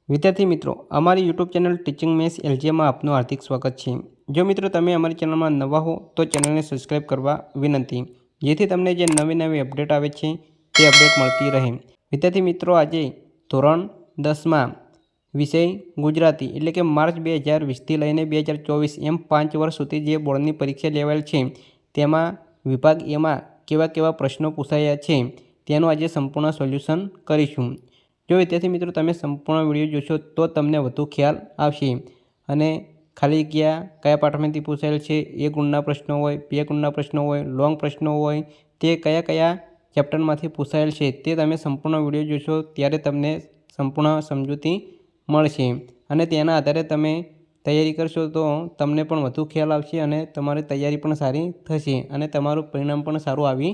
વિદ્યાર્થી મિત્રો, અમારી યુટ્યુબ ચેનલ ટીચિંગ મેથ્સ એલજીમાં આપનું હાર્દિક સ્વાગત છે। જો મિત્રો તમે અમારી ચેનલમાં નવા હો તો ચેનલને સબસ્ક્રાઇબ કરવા વિનંતી, જેથી તમને જે નવી અપડેટ આવે છે તે અપડેટ મળતી રહે। વિદ્યાર્થી મિત્રો, આજે ધોરણ 10માં વિષય ગુજરાતી એટલે કે માર્ચ 2020થી લઈને 2024 એમ 5 વર્ષ સુધી જે બોર્ડની પરીક્ષા લેવાયેલ છે તેમાં વિભાગ એમાં કેવા પ્રશ્નો પૂછાયા છે તેનું આજે સંપૂર્ણ સોલ્યુશન કરીશું। જો વિદ્યાર્થી મિત્રો તમે સંપૂર્ણ વિડીયો જોશો તો તમને વધુ ખ્યાલ આવશે અને ખાલી જગ્યા કયા પાઠમાંથી પૂછાયેલ છે, 1 ગુણના પ્રશ્નો હોય, 2 ગુણના પ્રશ્નો હોય, લોંગ પ્રશ્નો હોય, તે કયા ચેપ્ટરમાંથી પૂછાયેલ છે તે તમે સંપૂર્ણ વિડીયો જોશો ત્યારે તમને સંપૂર્ણ સમજૂતી મળશે અને તેના આધારે તમે તૈયારી કરશો તો તમને પણ વધુ ખ્યાલ આવશે અને તમારી તૈયારી પણ સારી થશે અને તમારું પરિણામ પણ સારું આવી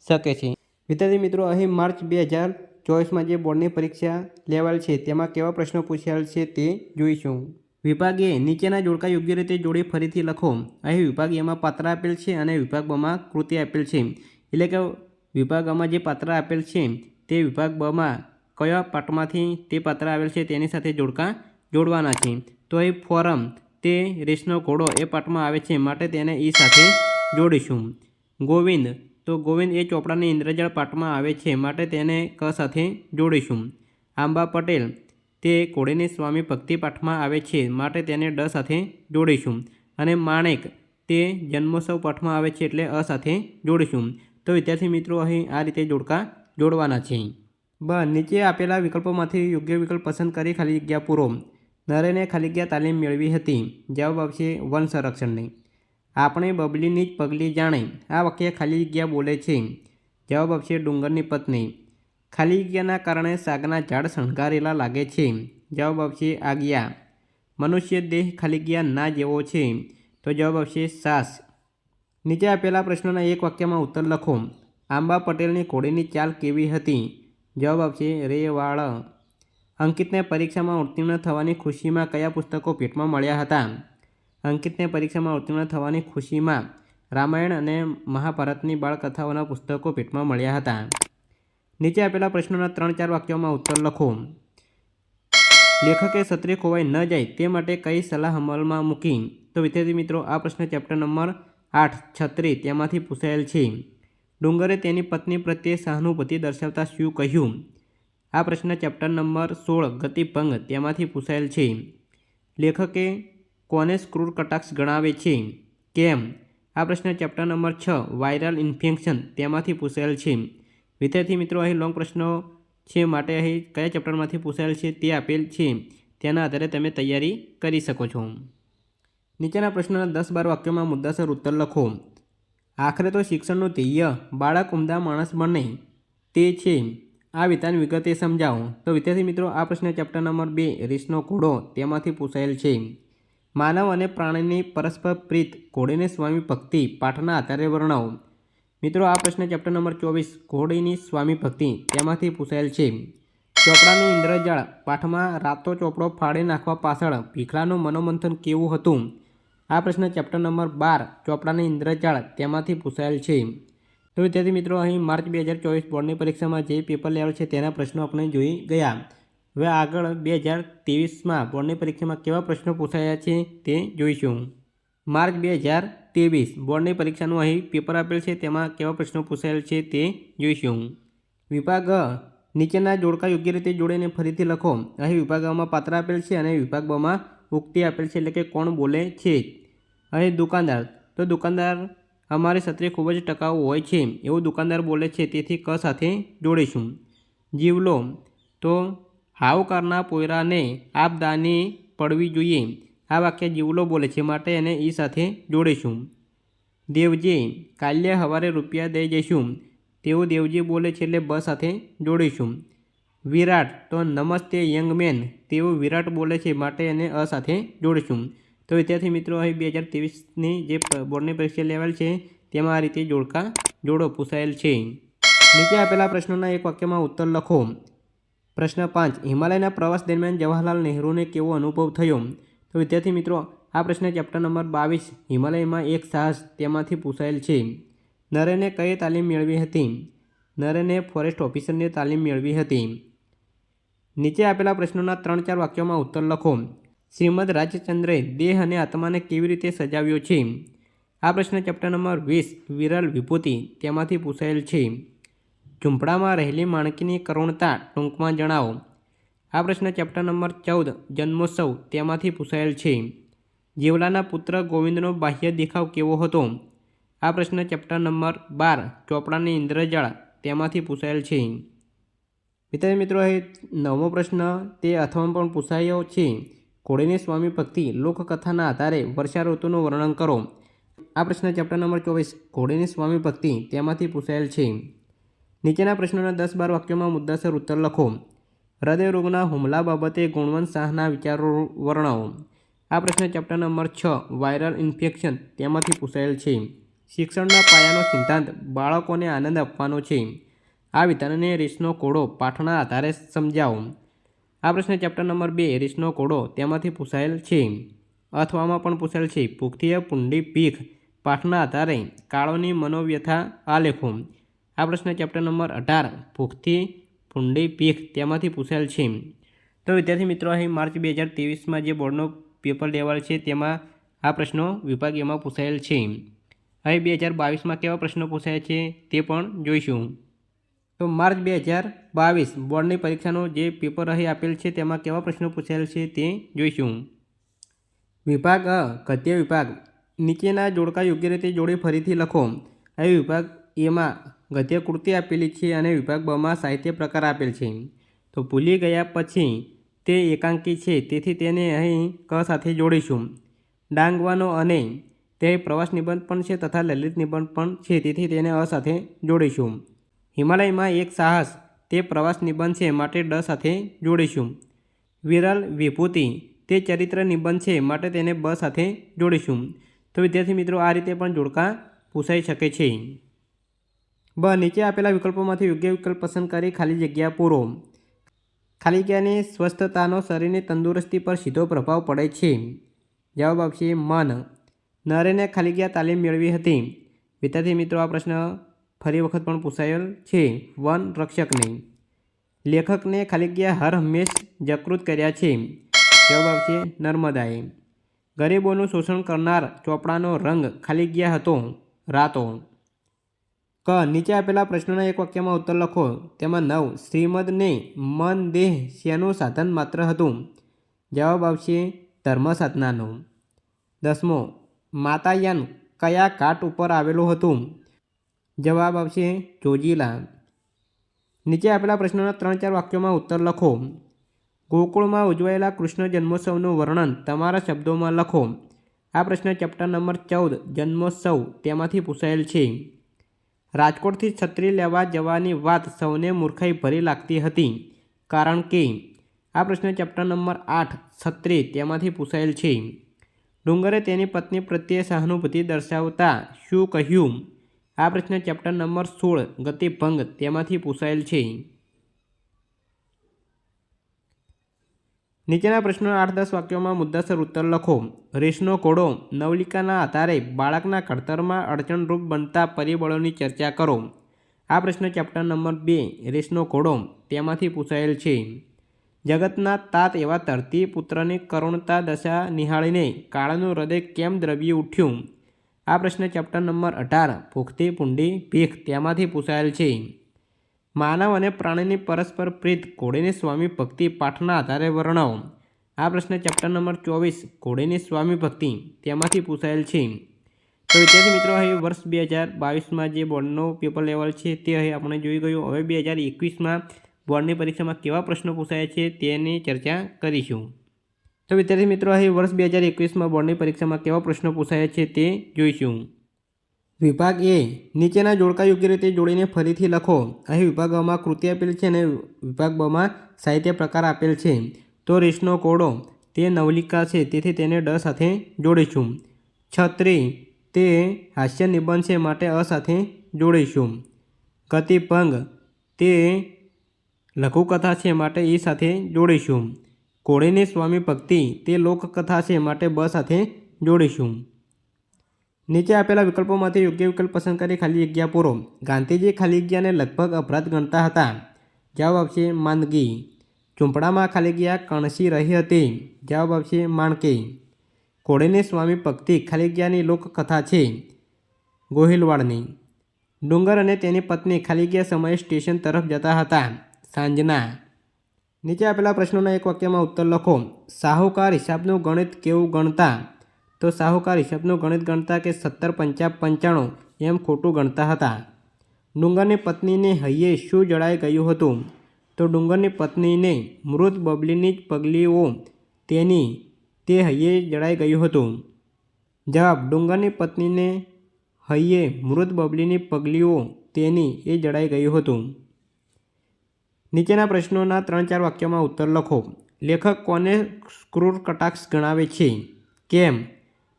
શકે છે। વિદ્યાર્થી મિત્રો, અહીં માર્ચ 2024માં જે બોર્ડની પરીક્ષા લેવાયેલ છે તેમાં કેવા પ્રશ્નો પૂછાયેલ છે તે જોઈશું। વિભાગ એ નીચેના જોડકા યોગ્ય રીતે જોડી ફરીથી લખો। અહીં વિભાગ એમાં પાત્ર આપેલ છે અને વિભાગ બમાં કૃતિ આપેલ છે, એટલે કે વિભાગ આમાં જે પાત્ર આપેલ છે તે વિભાગ બમાં કયા પાઠમાંથી તે પાત્ર આવેલ છે તેની સાથે જોડકા જોડવાના છે। તો અહીં ફોરમ તે રેસનો ઘોડો એ પાઠમાં આવે છે માટે તેને ઈ સાથે જોડીશું। ગોવિંદ તો ગોવિંદ એ ચોપડાની ઇન્દ્રજાળ પાઠમાં આવે છે માટે તેને ક સાથે જોડીશું। આંબા પટેલ તે ઘોડીની સ્વામી ભક્તિ પાઠમાં આવે છે માટે તેને ડ સાથે જોડીશું અને માણેક તે જન્મોત્સવ પાઠમાં આવે છે એટલે અ સાથે જોડીશું। તો વિદ્યાર્થી મિત્રો, અહીં આ રીતે જોડકા જોડવાના છે। બ નીચે આપેલા વિકલ્પોમાંથી યોગ્ય વિકલ્પ પસંદ કરી ખાલી જગ્યા પૂરો। નરેને ખાલી જગ્યા તાલીમ મેળવી હતી। જવાબ આવશે વન સંરક્ષણની। આપણે બબલીની જ પગલી જાણે, આ વાક્ય ખાલી જગ્યા બોલે છે। જવાબ આવશે ડુંગરની પત્ની। ખાલી જગ્યાના કારણે સાગના ઝાડ શણગારેલા લાગે છે। જવાબ આવશે આજ્ઞા। મનુષ્ય દેહ ખાલી જગ્યા ના જેવો છે, તો જવાબ આવશે સાસ। નીચે આપેલા પ્રશ્નોના એક વાક્યમાં ઉત્તર લખો। આંબા પટેલની ઘોડીની ચાલ કેવી હતી? જવાબ આવશે રેવાળ। અંકિતને પરીક્ષામાં ઉત્તીર્ણ થવાની ખુશીમાં કયા પુસ્તકો ભેટમાં મળ્યા હતા? અંકિતને પરીક્ષામાં ઉત્તીર્ણ થવાની ખુશીમાં રામાયણ અને મહાભારતની બાળકથાઓના પુસ્તકો ભેટમાં મળ્યા હતા। નીચે આપેલા પ્રશ્નોના 3-4 વાક્યોમાં ઉત્તર લખો। લેખકે છત્રી ખોવાઈ ન જાય તે માટે કઈ સલાહ અમલમાં મૂકી? તો વિદ્યાર્થી મિત્રો, આ પ્રશ્ન ચેપ્ટર નંબર 8 છત્રી તેમાંથી પૂછાયેલ છે। ડુંગરે તેની પત્ની પ્રત્યે સહાનુભૂતિ દર્શાવતા શું કહ્યું? આ પ્રશ્ન ચેપ્ટર નંબર 16 ગતિભંગ તેમાંથી પૂછાયેલ છે। લેખકે કોને ક્રૂર કટાક્ષ ગણાવે છે? કેમ? આ પ્રશ્ન ચેપ્ટર નંબર 6 વાયરલ ઇન્ફેક્શન તેમાંથી પૂછાયેલ છે। વિદ્યાર્થી મિત્રો, અહીં લોંગ પ્રશ્નો છે માટે અહીં કયા ચેપ્ટરમાંથી પૂછાયેલ છે તે આપેલ છે, તેના આધારે તમે તૈયારી કરી શકો છો। નીચેના પ્રશ્નના 10-12 વાક્યોમાં મુદ્દાસર ઉત્તર લખો। આખરે તો શિક્ષણનું ધ્યેય બાળક ઉમદા માણસ બને તે છે, આ વિધાન વિગતે સમજાવો। તો વિદ્યાર્થી મિત્રો, આ પ્રશ્ન ચેપ્ટર નંબર 2 રેસનો ઘોડો તેમાંથી પૂછાયેલ છે। માનવ અને પ્રાણીની પરસ્પર પ્રીત ઘોડીની સ્વામી ભક્તિ પાઠના આધારે વર્ણવો। મિત્રો, આ પ્રશ્ન ચેપ્ટર નંબર 24 ઘોડીની સ્વામી ભક્તિ તેમાંથી પૂછાયેલ છે। ચોપડાની ઇન્દ્રજાળ પાઠમાં રાતો ચોપડો ફાડી નાખવા પાછળ ભીખલાનું મનોમંથન કેવું હતું? આ પ્રશ્ન ચેપ્ટર નંબર 12 ચોપડાની ઇન્દ્રજાળ તેમાંથી પૂછાયેલ છે। તો વિદ્યાર્થી મિત્રો, અહીં માર્ચ 2024 બોર્ડની પરીક્ષામાં જે પેપર લેવાયેલ છે તેના પ્રશ્નો આપણે જોઈ ગયા। હવે આગળ 2023માં બોર્ડની પરીક્ષામાં કેવા પ્રશ્નો પૂછાયા છે તે જોઈશું। માર્ચ 2023 બોર્ડની પરીક્ષાનું અહીં પેપર આપેલ છે, તેમાં કેવા પ્રશ્નો પૂછાયેલ છે તે જોઈશું। વિભાગ નીચેના જોડકા યોગ્ય રીતે જોડીને ફરીથી લખો। અહીં વિભાગ અમાં પાત્ર આપેલ છે અને વિભાગ બમાં ઉક્તિ આપેલ છે, એટલે કે કોણ બોલે છે। અહીં દુકાનદાર તો દુકાનદાર અમારી છત્રી ખૂબ જ ટકાઉ હોય છે એવું દુકાનદાર બોલે છે, તેથી ક સાથે જોડીશું। જીવલો તો હાવકારના પોયરાને આપદાની પડવી જોઈએ, આ વાક્ય જીવલો બોલે છે માટે એને ઈ સાથે જોડીશું। દેવજી કાલે સવારે રૂપિયા દઈ જઈશું, તેવું દેવજી બોલે છે એટલે બ સાથે જોડીશું। વિરાટ તો નમસ્તે યંગ મેન તેવું વિરાટ બોલે છે માટે એને અ સાથે જોડીશું। તો વિદ્યાર્થી મિત્રો, અહીં 2023ની જે બોર્ડની પરીક્ષા લેવાયેલ છે તેમાં આ રીતે જોડકા જોડો પૂછાયેલ છે। નીચે આપેલા પ્રશ્નોના એક વાક્યમાં ઉત્તર લખો। પ્રશ્ન 5 હિમાલયના પ્રવાસ દરમિયાન જવાહરલાલ નહેરુને કેવો અનુભવ થયો? તો વિદ્યાર્થી મિત્રો, આ પ્રશ્ન ચેપ્ટર નંબર 22 હિમાલયમાં એક સાહસ તેમાંથી પૂછાયેલ છે। નરેને કઈ તાલીમ મેળવી હતી? નરેને ફોરેસ્ટ ઓફિસરની તાલીમ મેળવી હતી। નીચે આપેલા પ્રશ્નોના 3-4 વાક્યોમાં ઉત્તર લખો. શ્રીમદ રાજચંદ્રે દેહ અને આત્માને કેવી રીતે સજાવ્યો છે? આ પ્રશ્ન ચેપ્ટર નંબર 20 વિરલ વિભૂતિ તેમાંથી પૂછાયેલ છે. ઝૂંપડામાં રહેલી માણકીની કરુણતા ટૂંકમાં જણાવો. આ પ્રશ્ન ચેપ્ટર નંબર 14 જન્મોત્સવ તેમાંથી પૂછાયેલ છે. જેવલાના પુત્ર ગોવિંદનો બાહ્ય દેખાવ કેવો હતો? આ પ્રશ્ન ચેપ્ટર નંબર 12 ચોપડાની ઇન્દ્રજાળ તેમાંથી પૂછાયેલ છે. વિદ્યાર્થી મિત્રો, એ 9મો પ્રશ્ન તે અથવામાં પણ પૂછાયો છે. ઘોડીની સ્વામી ભક્તિ લોકકથાના આધારે વર્ષા ઋતુનું વર્ણન કરો. આ પ્રશ્ન ચેપ્ટર નંબર 24 ઘોડીની સ્વામી ભક્તિ તેમાંથી પૂછાયેલ છે. નીચેના પ્રશ્નોના 10-12 વાક્યોમાં મુદ્દાસર ઉત્તર લખો. હૃદયરોગના હુમલા બાબતે ગુણવંત શાહના વિચારો વર્ણવો. આ પ્રશ્ન ચેપ્ટર નંબર 6 વાયરલ ઇન્ફેક્શન તેમાંથી પૂછાયેલ છે. શિક્ષણના પાયાનો સિદ્ધાંત બાળકોને આનંદ આપવાનો છે. આ વિધાનને રીસનો ઘોડો પાઠના આધારે સમજાવો. આ પ્રશ્ન ચેપ્ટર નંબર 2 રીસનો ઘોડો તેમાંથી પૂછાયેલ છે. અથવામાં પણ પૂછાયેલ છે. ભૂખથી પુંડી પીખ પાઠના આધારે કાળોની મનોવ્યથા આલેખો. આ પ્રશ્ન ચેપ્ટર નંબર 18 ભૂખથી પુંડી પીખ તેમાંથી પૂછાયેલ છે. તો વિદ્યાર્થી મિત્રો, અહીં માર્ચ 2023માં જે બોર્ડનો પેપર લેવાયેલ છે તેમાં આ પ્રશ્નો વિભાગ એમાં પૂછાયેલ છે. અહીં 2022માં કેવા પ્રશ્નો પૂછાયા છે તે પણ જોઈશું. તો માર્ચ 2022 બોર્ડની પરીક્ષાનું જે પેપર અહીં આપેલ છે તેમાં કેવા પ્રશ્નો પૂછાયેલ છે તે જોઈશું. વિભાગ અ ગદ્ય વિભાગ. નીચેના જોડકા યોગ્ય રીતે જોડી ફરીથી લખો. અહીં વિભાગ એમાં ગદ્ય કૃતિ આપેલી છે અને વિભાગ બમાં સાહિત્ય પ્રકાર આપેલ છે. તો ભૂલી ગયા પછી તે એકાંકી છે, તેથી તેને અહીં ક સાથે જોડીશું. ડાંગવાનો અને તે પ્રવાસ નિબંધ પણ છે તથા લલિત નિબંધ પણ છે, તેથી તેને અ સાથે જોડીશું. હિમાલયમાં એક સાહસ તે પ્રવાસ નિબંધ છે, માટે ડ સાથે જોડીશું. વિરલ વિભૂતિ તે ચરિત્ર નિબંધ છે, માટે તેને બ સાથે જોડીશું. તો વિદ્યાર્થી મિત્રો, આ રીતે પણ જોડકા પૂછાઈ શકે છે. બ નીચે આપેલા વિકલ્પોમાંથી યોગ્ય વિકલ્પ પસંદ કરી ખાલી જગ્યા પૂરો. ખાલી જગ્યાની સ્વસ્થતાનો શરીરની તંદુરસ્તી પર સીધો પ્રભાવ પડે છે. જવાબ આવશે મન. નરેને ખાલી જગ્યા તાલીમ મેળવી હતી. વિદ્યાર્થી મિત્રો, આ પ્રશ્ન ફરી વખત પણ પૂછાયેલ છે. વન રક્ષકને. લેખકને ખાલી જગ્યા હર હંમેશ જાગૃત કર્યા છે. જવાબ આવશે નર્મદાએ. ગરીબોનું શોષણ કરનાર ચોપડાનો રંગ ખાલી જગ્યા હતો રાતો. ક નીચે આપેલા પ્રશ્નોના એક વાક્યમાં ઉત્તર લખો. તેમાં 9 શ્રીમદને મન દેહ શેનું સાધન માત્ર હતું? જવાબ આવશે ધર્મ સાધનાનો. 10મો માતાયાન કયા ઘાટ ઉપર આવેલું હતું? જવાબ આવશે જોજીલા. નીચે આપેલા પ્રશ્નોના 3-4 વાક્યોમાં ઉત્તર લખો. ગોકુળમાં ઉજવાયેલા કૃષ્ણ જન્મોત્સવનું વર્ણન તમારા શબ્દોમાં લખો. આ પ્રશ્ન ચેપ્ટર નંબર 14 જન્મોત્સવ તેમાંથી પૂછાયેલ છે. રાજકોટથી છત્રી લેવા જવાની વાત સૌને મૂર્ખાઈ ભરી લાગતી હતી, કારણ કે. આ પ્રશ્ન ચેપ્ટર નંબર 8 છત્રી તેમાંથી પૂછાયેલ છે. ડુંગરે તેની પત્ની પ્રત્યે સહાનુભૂતિ દર્શાવતા શું કહ્યું? આ પ્રશ્ન ચેપ્ટર નંબર 16 ગતિભંગ તેમાંથી પૂછાયેલ છે. નીચેના પ્રશ્નોના 8-10 વાક્યોમાં મુદ્દાસર ઉત્તર લખો. રીસનો ઘોડો નવલિકાના આધારે બાળકના ઘડતરમાં અડચણરૂપ બનતા પરિબળોની ચર્ચા કરો. આ પ્રશ્ન ચેપ્ટર નંબર 2 રીસનો ઘોડો તેમાંથી પૂછાયેલ છે. જગતના તાત એવા ધરતી પુત્રની કરુણતા દશા નિહાળીને કાળનું હૃદય કેમ દ્રવી ઉઠ્યું? આ પ્રશ્ન ચેપ્ટર નંબર 18 ભૂખથી પુંડી ભીખ તેમાંથી પૂછાયેલ છે. માનવ અને પ્રાણીની પરસ્પર પ્રીત ઘોડીની સ્વામી ભક્તિ પાઠના આધારે વર્ણવો. આ પ્રશ્ન ચેપ્ટર નંબર 24 ઘોડીની સ્વામી ભક્તિ તેમાંથી પૂછાયેલ છે. તો વિદ્યાર્થી મિત્રો, અહીં વર્ષ 2022માં જે બોર્ડનો પેપર લેવલ છે તે અહીં આપણે જોઈ ગયું. હવે 2021માં બોર્ડની પરીક્ષામાં કેવા પ્રશ્નો પૂછાયા છે તેની ચર્ચા કરીશું. તો વિદ્યાર્થી મિત્રો, અહીં વર્ષ 2021માં બોર્ડની પરીક્ષામાં કેવા પ્રશ્નો પૂછાયા છે તે જોઈશું. વિભાગ એ નીચેના જોડકા યોગ્ય રીતે જોડીને ફરીથી લખો. અહીં વિભાગ અમાં કૃતિ આપેલ છે અને વિભાગ બમાં સાહિત્ય પ્રકાર આપેલ છે. તો રીસનો ઘોડો તે નવલિકા છે, તેથી તેને ડ સાથે જોડીશું. છત્રી તે હાસ્ય નિબંધ છે, માટે અ સાથે જોડીશું. ગતિભંગ તે લઘુકથા છે, માટે ઈ સાથે જોડીશું. ઘોડીની સ્વામી ભક્તિ તે લોકકથા છે, માટે બ સાથે જોડીશું. નીચે આપેલા વિકલ્પોમાંથી યોગ્ય વિકલ્પ પસંદ કરી ખાલી જગ્યા પૂરો. ગાંધીજી ખાલી જગ્યાને લગભગ અપરાધ ગણતા હતા. જવાબ આવશે માંદગી. ઝૂંપડામાં ખાલી જગ્યા કણસી રહી હતી? જવાબ આવશે માણકી. ઘોડેની સ્વામી ભક્તિ ખાલી જગ્યાની લોકકથા છે? ગોહિલવાડની. ડુંગર અને તેની પત્ની ખાલી જગ્યા સમયે સ્ટેશન તરફ જતા હતા? સાંજના. નીચે આપેલા પ્રશ્નોના એક વાક્યમાં ઉત્તર લખો. સાહુકાર હિસાબનું ગણિત કેવું ગણતા? તો સાહુકાર હિસાબનું ગણિત ગણતા કે 17 5 95 એમ ખોટું ગણતા હતા. ડુંગરની પત્નીને હૈયે શું જળાઈ ગયું હતું? તો ડુંગરની પત્નીને મૃત બબલીની જ પગલીઓ તે હૈયે જળાઈ ગયું હતું. જવાબ. ડુંગરની પત્નીને હૈયે મૃત બબલીની પગલીઓ એ જળાઈ ગયું હતું. નીચેના પ્રશ્નોના 3-4 વાક્યોમાં ઉત્તર લખો. લેખક કોને ક્રૂર કટાક્ષ ગણાવે છે? કેમ?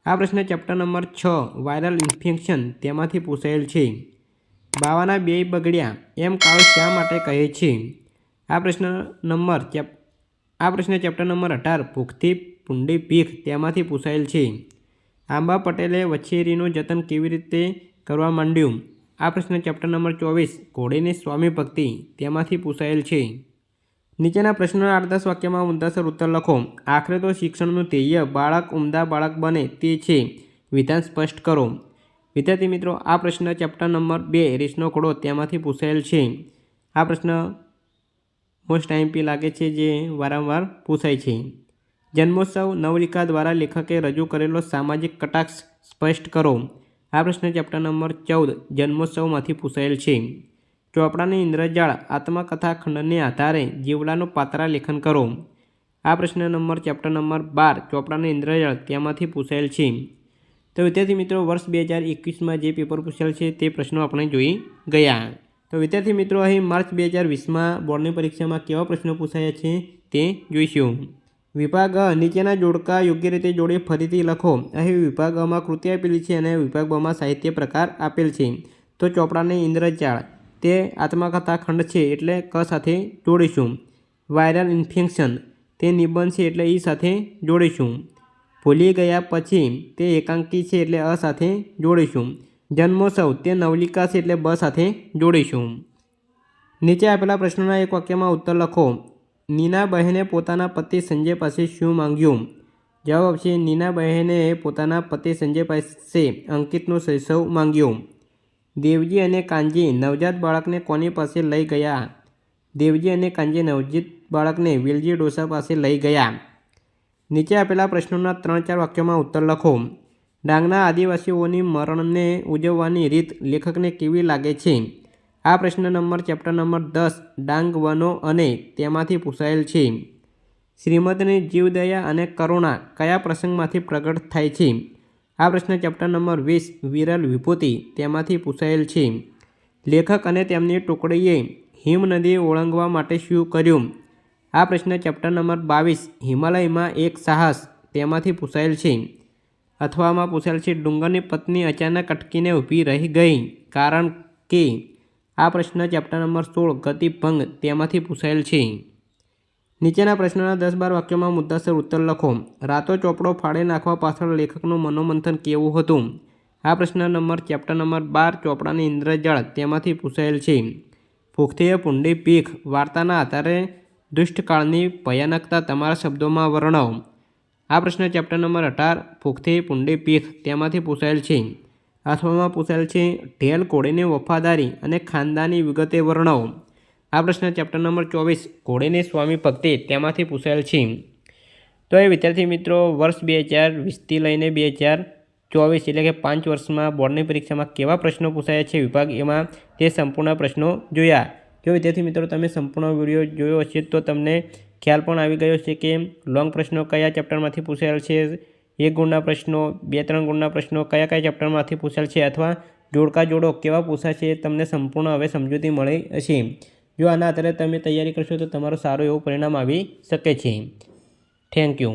આ પ્રશ્ન ચેપ્ટર નંબર 6 વાયરલ ઇન્ફેક્શન તેમાંથી પૂછાયેલ છે. બાવાના બેય બગડ્યા એમ કાળુ શા માટે કહે છે? આ પ્રશ્ન ચેપ્ટર નંબર 18 ભૂખથી પૂંડી પીખ તેમાંથી પૂછાયેલ છે. આંબા પટેલે વછેરીનું જતન કેવી રીતે કરવા માંડ્યું? આ પ્રશ્ન ચેપ્ટર નંબર 24 ઘોડીની સ્વામી ભક્તિ તેમાંથી પૂછાયેલ છે. નીચેના પ્રશ્નોના 8-10 વાક્યમાં મુદ્દાસર ઉત્તર લખો. આખરે તો શિક્ષણનું ધ્યેય બાળક ઉમદા બાળક બને તે છે. વિધાન સ્પષ્ટ કરો. વિદ્યાર્થી મિત્રો, આ પ્રશ્ન ચેપ્ટર નંબર 2 રેસનો ઘોડો તેમાંથી પૂછાયેલ છે. આ પ્રશ્ન મોસ્ટ આઈએમપી લાગે છે, જે વારંવાર પૂછાય છે. જન્મોત્સવ નવલિકા દ્વારા લેખકે રજૂ કરેલો સામાજિક કટાક્ષ સ્પષ્ટ કરો. આ પ્રશ્ન ચેપ્ટર નંબર 14 જન્મોત્સવમાંથી પૂછાયેલ છે. ચોપડાની ઇન્દ્રજાળ આત્મકથા ખંડને આધારે જીવડાનું પાત્રા લેખન કરો. આ પ્રશ્ન ચેપ્ટર નંબર 12 ચોપડાની ઇન્દ્રજાળ તેમાંથી પૂછાયેલ છે. તો વિદ્યાર્થી મિત્રો, વર્ષ 2021માં જે પેપર પૂછાયેલ છે તે પ્રશ્નો આપણે જોઈ ગયા. તો વિદ્યાર્થી મિત્રો, અહીં માર્ચ 2020માં બોર્ડની પરીક્ષામાં કેવા પ્રશ્નો પૂછાયા છે તે જોઈશું. વિભાગ નીચેના જોડકા યોગ્ય રીતે જોડી ફરીથી લખો. અહીં વિભાગ અમાં કૃતિ આપેલી છે અને વિભાગ બમાં સાહિત્ય પ્રકાર આપેલ છે. તો ચોપડાની ઇન્દ્રજાળ તે આત્મકથા ખંડ છે એટલે ક સાથે જોડીશું. વાયરલ ઇન્ફેક્શન તે નિબંધ છે એટલે ઈ સાથે જોડીશું. ભૂલી ગયા પછી તે એકાંકી છે એટલે અ સાથે જોડીશું. જન્મોત્સવ તે નવલિકા છે એટલે બ સાથે જોડીશું. નીચે આપેલા પ્રશ્નોના એક વાક્યમાં ઉત્તર લખો. નીના બહેને પોતાના પતિ સંજય પાસે શું માંગ્યું? જવાબ આવશે નીના બહેને પોતાના પતિ સંજય પાસે અંકિતનું શૈશવ માંગ્યું. દેવજી અને કાનજી નવજાત બાળકને કોની પાસે લઈ ગયા? દેવજી અને કાનજી નવજાત બાળકને વેલજી ડોસા પાસે લઈ ગયા. નીચે આપેલા પ્રશ્નોના 3-4 વાક્યોમાં ઉત્તર લખો. ડાંગના આદિવાસીઓની મરણને ઉજવવાની રીત લેખકને કેવી લાગે છે? આ પ્રશ્ન ચેપ્ટર નંબર 10 ડાંગ વનો અને તેમાંથી પૂછાયેલ છે. શ્રીમદની જીવદયા અને કરુણા કયા પ્રસંગમાંથી પ્રગટ થાય છે? આ પ્રશ્ન ચેપ્ટર નંબર 20 વિરલ વિભૂતિ તેમાંથી પૂછાયેલ છે. લેખક અને તેમની ટુકડીએ હિમનદી ઓળંગવા માટે શું કર્યું? આ પ્રશ્ન ચેપ્ટર નંબર 22 હિમાલયમાં એક સાહસ તેમાંથી પૂછાયેલ છે. અથવામાં પૂછાયેલ છે. ડુંગરની પત્ની અચાનક અટકીને ઊભી રહી ગઈ કારણ કે? આ પ્રશ્ન ચેપ્ટર નંબર 16 ગતિભંગ તેમાંથી પૂછાયેલ છે. નીચેના પ્રશ્નોના 10-12 વાક્યોમાં મુદ્દાસર ઉત્તર લખો. રાતો ચોપડો ફાડી નાખવા પાછળ લેખકનું મનોમંથન કેવું હતું? આ પ્રશ્ન ચેપ્ટર નંબર 12 ચોપડાની ઇન્દ્રજાળ તેમાંથી પૂછાયેલ છે. ભૂખથી પૂંડી પીખ વાર્તાના આધારે દુષ્ટકાળની ભયાનકતા તમારા શબ્દોમાં વર્ણવો. આ પ્રશ્ન ચેપ્ટર નંબર 18 ભૂખથી પૂંડી પીખ તેમાંથી પૂછાયેલ છે. અથવામાં પૂછાયેલ છે. ઢેલ ઘોડીની વફાદારી અને ખાનદાની વિગતે વર્ણવો. આ પ્રશ્ન ચેપ્ટર નંબર 24 ઘોડીની સ્વામી ભક્તિ તેમાંથી પૂછાયેલ છે. તો એ વિદ્યાર્થી મિત્રો, વર્ષ 2020થી લઈને 2024 એટલે કે 5 વર્ષમાં બોર્ડની પરીક્ષામાં કેવા પ્રશ્નો પૂછાયા છે વિભાગ એમાં તે સંપૂર્ણ પ્રશ્નો જોયા. જો વિદ્યાર્થી મિત્રો તમે સંપૂર્ણ વિડીયો જોયો હશે તો તમને ખ્યાલ પણ આવી ગયો છે કે લોંગ પ્રશ્નો કયા ચેપ્ટરમાંથી પૂછાયેલ છે, 1 ગુણના પ્રશ્નો, 2-3 ગુણના પ્રશ્નો કયા ચેપ્ટરમાંથી પૂછાયેલ છે અથવા જોડકા જોડો કેવા પૂછાશે તમને સંપૂર્ણ હવે સમજૂતી મળી હશે. જો આના આધારે તમે તૈયારી કરશો તો તમારું સારું એવું પરિણામ આવી શકે છે. Thank you.